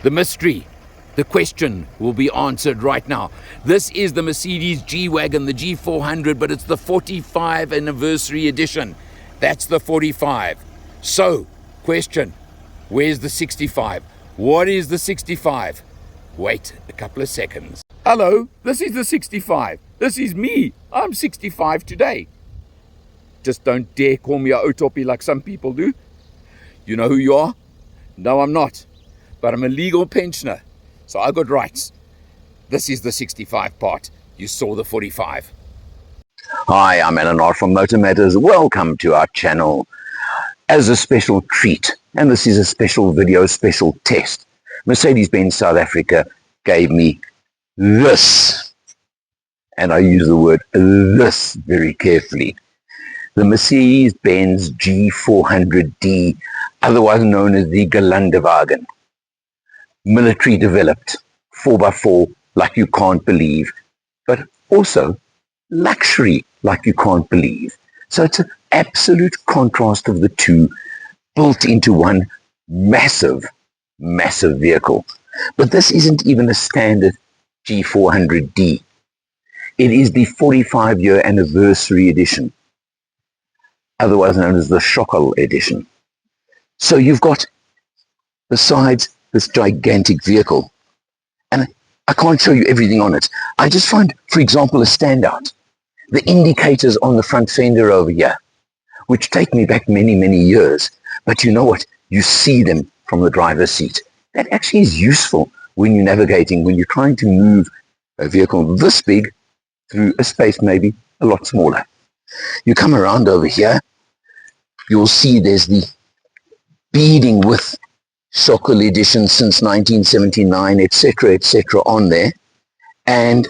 The mystery, the question will be answered right now. This is the Mercedes G-Wagon, the G400, but it's the 45 anniversary edition. That's the 45. So, question, where's the 65? What is the 65? Wait a couple of seconds. Hello, this is the 65. This is me. I'm 65 today. Just don't dare call me a Otopi like some people do. You know who you are? No, I'm not. But I'm a legal pensioner, so I got rights. This is the 65 part. You saw the 45. Hi, I'm Eleanor from MotorMatters. Welcome to our channel. As a special treat, and this is a special video, special test, Mercedes-Benz South Africa gave me this, and I use the word this very carefully, the Mercedes-Benz G400d, otherwise known as the Gelandewagen. Military developed, 4x4 like you can't believe, but also luxury like you can't believe. So it's an absolute contrast of the two, built into one massive, massive vehicle. But this isn't even a standard G400d. It is the 45-year anniversary edition, otherwise known as the Schokol edition. So you've got, besides this gigantic vehicle, and I can't show you everything on it. I just find, for example, a standout. The indicators on the front fender over here, which take me back many, many years. But you know what? You see them from the driver's seat. That actually is useful when you're navigating, when you're trying to move a vehicle this big through a space maybe a lot smaller. You come around over here, you'll see there's the beading with Schokol edition since 1979, etc., etc. on there, and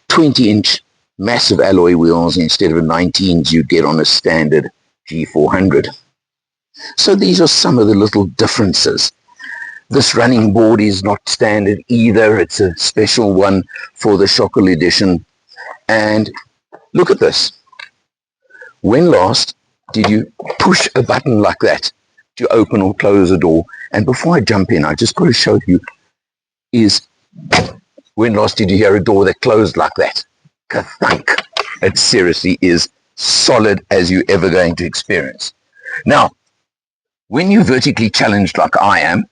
20-inch massive alloy wheels instead of 19s you get on a standard G400. So these are some of the little differences. This running board is not standard either. It's a special one for the Schokol edition. And look at this. When last did you push a button like that to open or close a door? And before I jump in, I just got to show you is, when last did you hear a door that closed like that? Ka-thunk. It seriously is solid as you're ever going to experience. Now, when you're vertically challenged like I am,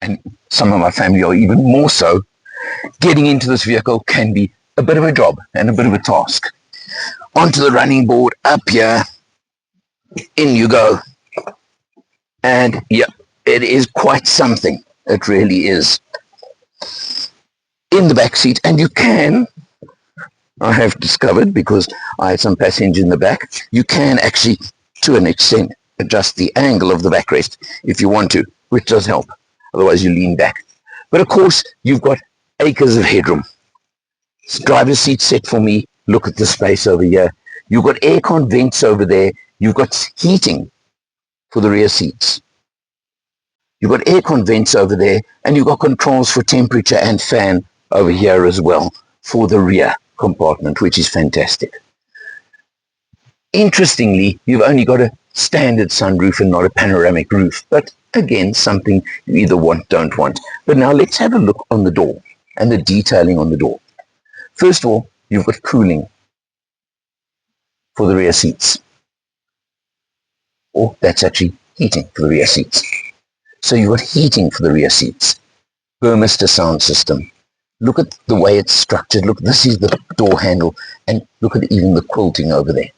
and some of my family are even more so, getting into this vehicle can be a bit of a job and a bit of a task. Onto the running board, up here, in you go. And yep, it is quite something. It really is. In the back seat, and you can, I have discovered, because I had some passengers in the back, you can actually, to an extent, adjust the angle of the backrest if you want to, which does help. Otherwise you lean back. But of course, you've got acres of headroom. Driver's seat set for me. Look at the space over here. You've got aircon vents over there. You've got heating for the rear seats. You've got aircon vents over there, and you've got controls for temperature and fan over here as well for the rear compartment, which is fantastic. Interestingly, you've only got a standard sunroof and not a panoramic roof, but again, something you either want, don't want. But now let's have a look on the door and the detailing on the door. First of all, you've got cooling for the rear seats. Or that's actually heating for the rear seats. So you've got heating for the rear seats. Burmester sound system. Look at the way it's structured. Look, this is the door handle, and look at even the quilting over there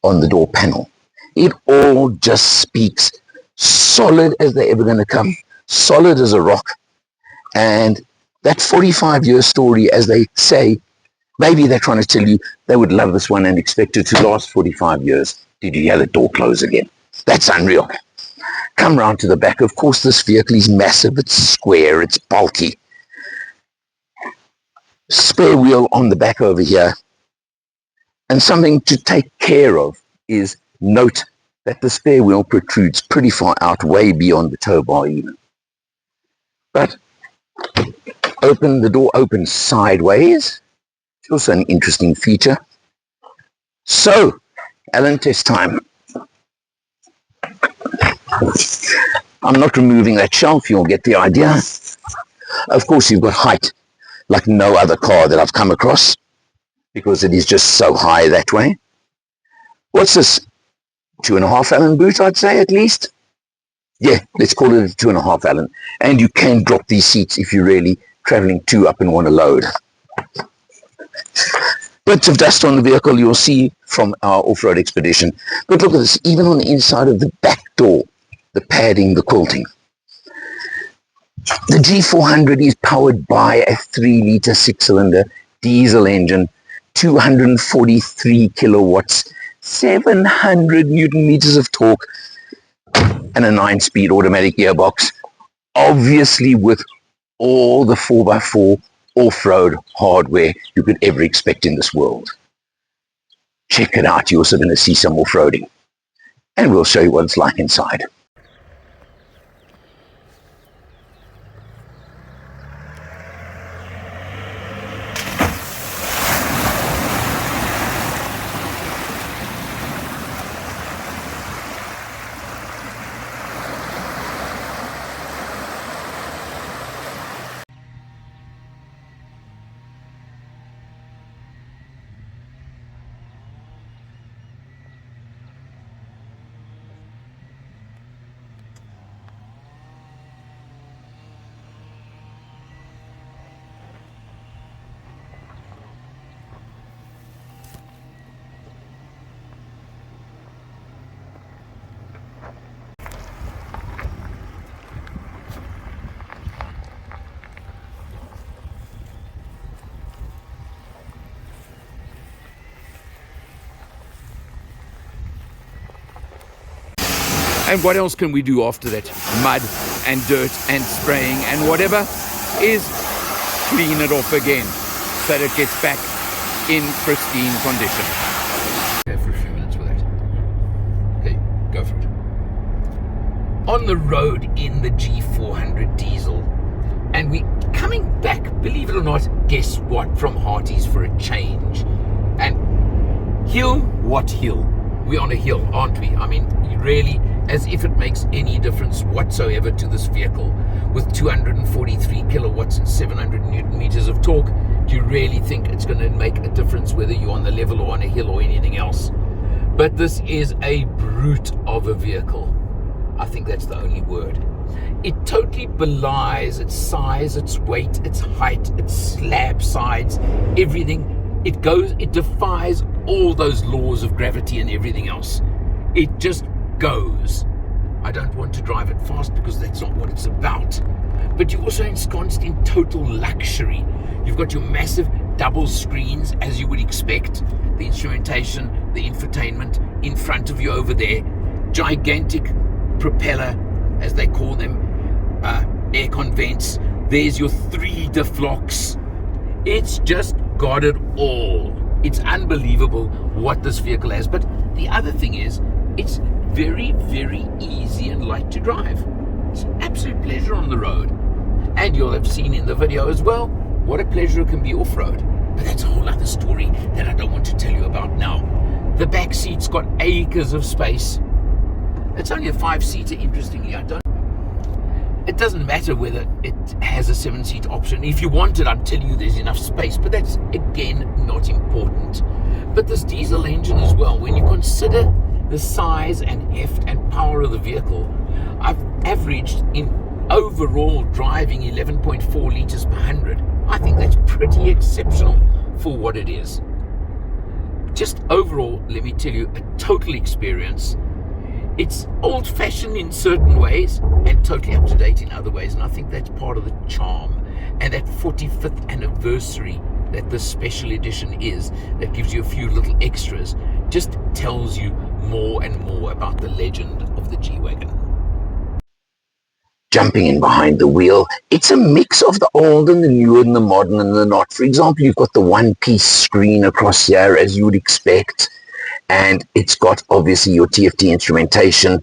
on the door panel. It all just speaks solid as they're ever going to come, solid as a rock. And that 45-year story, as they say, maybe they're trying to tell you they would love this one and expect it to last 45 years. Did you hear the door close again? That's unreal. Come round to the back. Of course, this vehicle is massive. It's square. It's bulky. Spare wheel on the back over here. And something to take care of is note that the spare wheel protrudes pretty far out, way beyond the tow bar even. But the door opens sideways. It's also an interesting feature. So, Alan, test time. I'm not removing that shelf, you'll get the idea. Of course, you've got height like no other car that I've come across, because it is just so high that way. What's this? 2.5 Allen boot, I'd say, at least. Yeah, let's call it a 2.5 Allen. And you can drop these seats if you're really traveling 2 up and want to load. Bits of dust on the vehicle you'll see from our off-road expedition. But look at this, even on the inside of the back door, the padding, the quilting. The G400 is powered by a 3-litre 6-cylinder diesel engine, 243 kilowatts, 700 newton meters of torque, and a 9-speed automatic gearbox, obviously with all the 4x4 off-road hardware you could ever expect in this world. Check it out, you're also going to see some off-roading, and we'll show you what it's like inside. And what else can we do after that? Mud and dirt and spraying and whatever is clean it off again so that it gets back in pristine condition. Go for a few minutes with that. Okay, go for it. On the road in the G400 diesel, and we coming back, believe it or not, guess what, from Harty's for a change. And hill, what hill? We're on a hill, aren't we? I mean, really, as if it makes any difference whatsoever to this vehicle. With 243 kilowatts and 700 newton meters of torque, do you really think it's going to make a difference whether you're on the level or on a hill or anything else? But this is a brute of a vehicle. I think that's the only word. It totally belies its size, its weight, its height, its slab sides, everything. It defies all those laws of gravity and everything else. It just goes. I don't want to drive it fast because that's not what it's about. But you're also ensconced in total luxury. You've got your massive double screens, as you would expect, the instrumentation, the infotainment in front of you over there, gigantic propeller, as they call them, aircon vents. There's your 3 deflocks. It's just got it all. It's unbelievable what this vehicle has. But the other thing is, it's very, very easy and light to drive. It's an absolute pleasure on the road. And you'll have seen in the video as well what a pleasure it can be off-road. But that's a whole other story that I don't want to tell you about now. The back seat's got acres of space. It's only a 5-seater, interestingly. It doesn't matter whether it has a 7-seat option. If you want it, I'm telling you there's enough space. But that's, again, not important. But this diesel engine as well, when you consider the size and heft and power of the vehicle, I've averaged in overall driving 11.4 litres per 100. I think that's pretty exceptional for what it is. Just overall, let me tell you, a total experience. It's old-fashioned in certain ways and totally up-to-date in other ways, and I think that's part of the charm. And that 45th anniversary that this special edition is, that gives you a few little extras, just tells you more and more about the legend of the G-Wagon. Jumping in behind the wheel, it's a mix of the old and the new and the modern and the not. For example, you've got the one-piece screen across here, as you would expect, and it's got obviously your TFT instrumentation.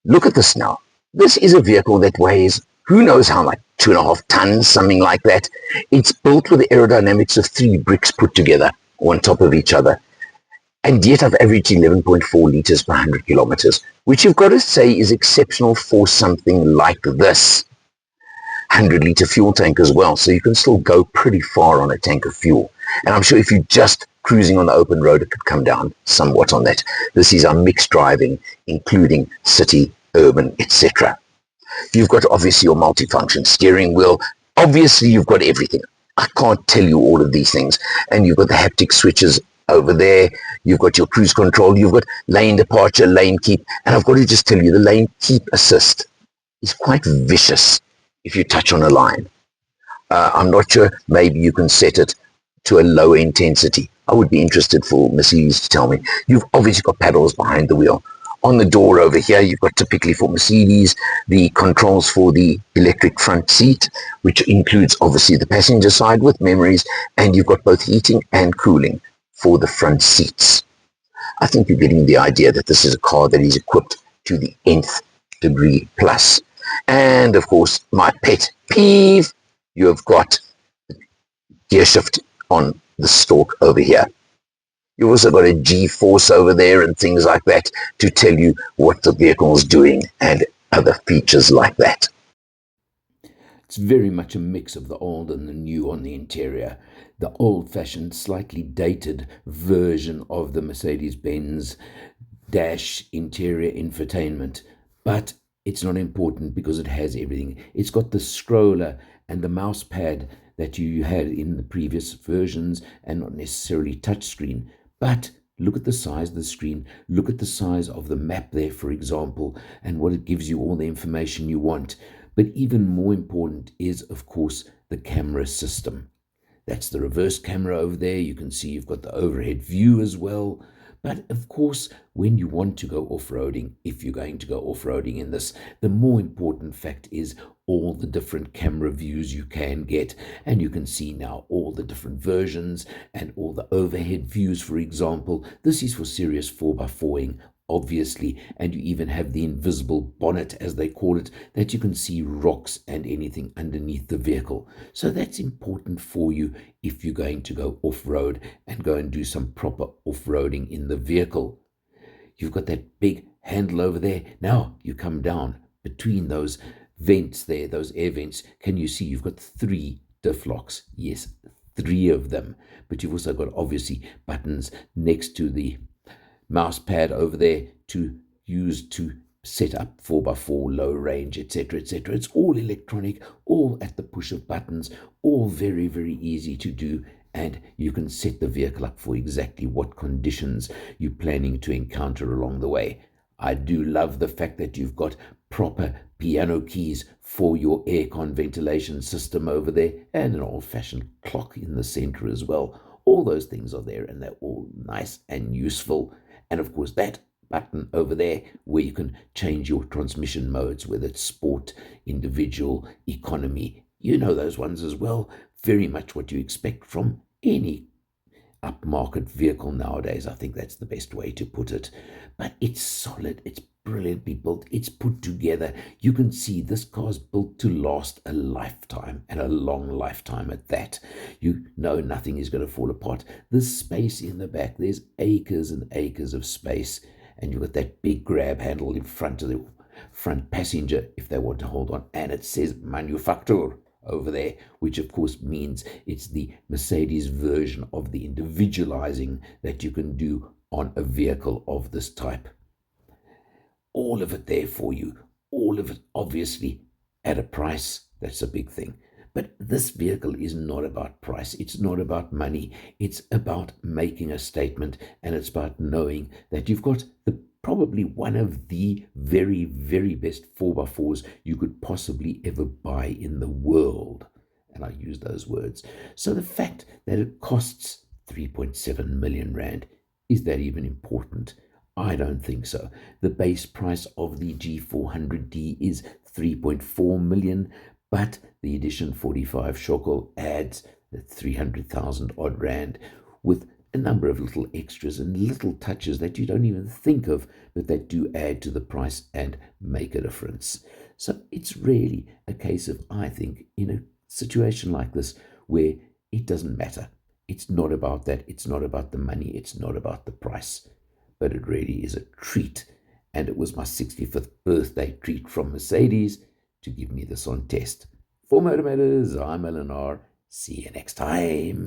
Look at this now. This is a vehicle that weighs who knows how much, 2.5 tons, something like that. It's built with the aerodynamics of 3 bricks put together on top of each other. And yet I've averaged 11.4 litres per 100 kilometers, which you've got to say is exceptional for something like this. 100-litre fuel tank as well, so you can still go pretty far on a tank of fuel. And I'm sure if you're just cruising on the open road, it could come down somewhat on that. This is our mixed driving, including city, urban, etc. You've got obviously your multifunction steering wheel. Obviously, you've got everything. I can't tell you all of these things. And you've got the haptic switches over there. You've got your cruise control. You've got lane departure, lane keep. And I've got to just tell you, the lane keep assist is quite vicious if you touch on a line. I'm not sure, maybe you can set it to a lower intensity. I would be interested for Mercedes to tell me. You've obviously got paddles behind the wheel. On the door over here, you've got, typically for Mercedes, the controls for the electric front seat, which includes obviously the passenger side with memories, and you've got both heating and cooling for the front seats. I think you're getting the idea that this is a car that is equipped to the nth degree plus. And of course, my pet peeve, you have got gear shift on the stalk over here. You've also got a G-force over there and things like that to tell you what the vehicle is doing and other features like that. It's very much a mix of the old and the new on the interior. The old-fashioned, slightly dated version of the Mercedes-Benz dash interior infotainment, but it's not important because it has everything. It's got the scroller and the mouse pad that you had in the previous versions, and not necessarily touchscreen. But look at the size of the screen, look at the size of the map there, for example, and what it gives you all the information you want. But even more important is, of course, the camera system. That's the reverse camera over there. You can see you've got the overhead view as well. But of course, when you want to go off-roading, if you're going to go off-roading in this, the more important fact is all the different camera views you can get. And you can see now all the different versions and all the overhead views, for example. This is for serious 4x4ing, obviously, and you even have the invisible bonnet, as they call it, that you can see rocks and anything underneath the vehicle. So that's important for you if you're going to go off-road and go and do some proper off-roading in the vehicle. You've got that big handle over there. Now you come down between those vents there, those air vents. Can you see you've got 3 diff locks? Yes, 3 of them. But you've also got obviously buttons next to the mouse pad over there to use to set up 4x4 low range, etc., etc. It's all electronic, all at the push of buttons, all very, very easy to do, and you can set the vehicle up for exactly what conditions you're planning to encounter along the way. I do love the fact that you've got proper piano keys for your aircon ventilation system over there, and an old-fashioned clock in the center as well. All those things are there, and they're all nice and useful. And of course, that button over there where you can change your transmission modes, whether it's sport, individual, economy. You know those ones as well. Very much what you expect from any upmarket vehicle nowadays. I think that's the best way to put it. But it's solid. It's brilliantly built. It's put together. You can see this car's built to last a lifetime, and a long lifetime at that. You know nothing is going to fall apart. There's space in the back. There's acres and acres of space, and you've got that big grab handle in front of the front passenger if they want to hold on, and it says manufacturer over there, which of course means it's the Mercedes version of the individualizing that you can do on a vehicle of this type. All of it there for you, all of it obviously at a price. That's a big thing. But this vehicle is not about price. It's not about money. It's about making a statement, and it's about knowing that you've got probably one of the very, very best 4x4s you could possibly ever buy in the world. And I use those words. So the fact that it costs 3.7 million rand, is that even important? I don't think so. The base price of the G400d is 3.4 million, but the edition 45 shekel adds 300,000 odd rand with a number of little extras and little touches that you don't even think of, but that do add to the price and make a difference. So it's really a case of, I think, in a situation like this where it doesn't matter. It's not about that. It's not about the money. It's not about the price. But it really is a treat. And it was my 65th birthday treat from Mercedes to give me this on test. For MotorMatters, I'm Eleanor. See you next time.